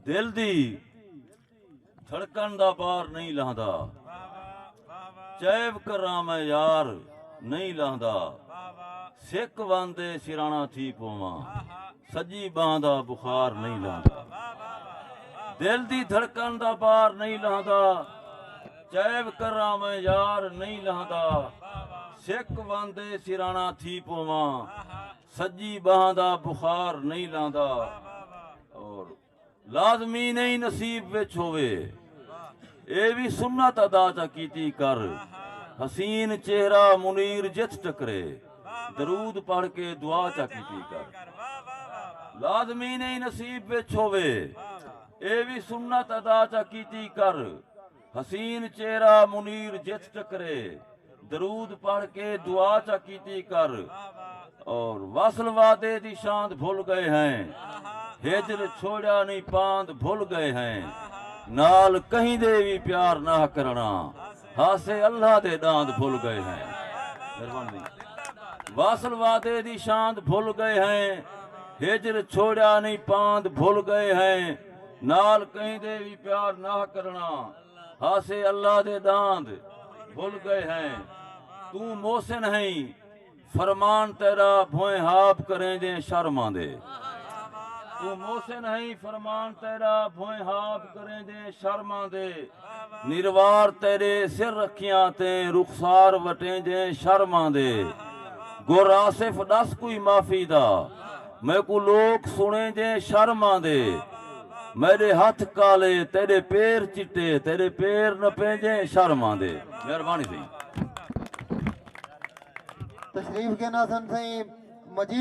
दिल दी धड़कन दा पार नहीं लांदा, चैब करा मैं यार नहीं लांदा, सिक वांदे सिराना थी पोवा, सजी बांह दा बुखार नहीं लांदा। दिल दी धड़कन दा पार नहीं लांदा, चैब करा मैं यार नहीं लांदा, सिक वांदे सिराना थी पोवा, सजी बांह दा बुखार नहीं लांदा। और लाजमी नहीं नसीब विच होवे, ए भी सुन्नत अदा चा कीती कर, हसीन चेहरा मुनीर जित टकरे, दरूद पढ़ के दुआ चा कीती कर। लाजमी नहीं नसीब विच होवे, ए भी सुन्नत अदा चा कीती कर, हसीन चेहरा मुनीर जित टकरे, दरूद पढ़ के दुआ चा कीती कर। और वसल वादे दी शांत भूल गए हैं, हिजर छोड़ा नहीं पांद भूल गए हैं, नाल कहीं दे भी प्यार ना करना, हासे अल्लाह दे दांद भूल गए हैं। मेहरबानी। वासल वादे दी शांत भूल गए हैं, हिजर छोड़ा नहीं पांद भूल गए हैं, नाल कहीं दे भी प्यार ना करना, हासे अल्लाह दे दांद भूल गए हैं। तू मोहसिन है फरमान तेरा भोए हाप करें दे शर्मा दे, तू मोहसिन है फरमान तेरा भोए हाप करें दे शर्मा दे, निर्वार तेरे सिर रखियां ते रुखसार वटें दे शर्मा दे। गुर आसिफ दस कोई माफी दा, मैं को लोग सुने दे शर्मा दे, मेरे हाथ काले तेरे पैर चिट्टे, तेरे पैर न पेंजे शर्मा दे। मेहरबानी सी। तशरीफ के नासन से मजीद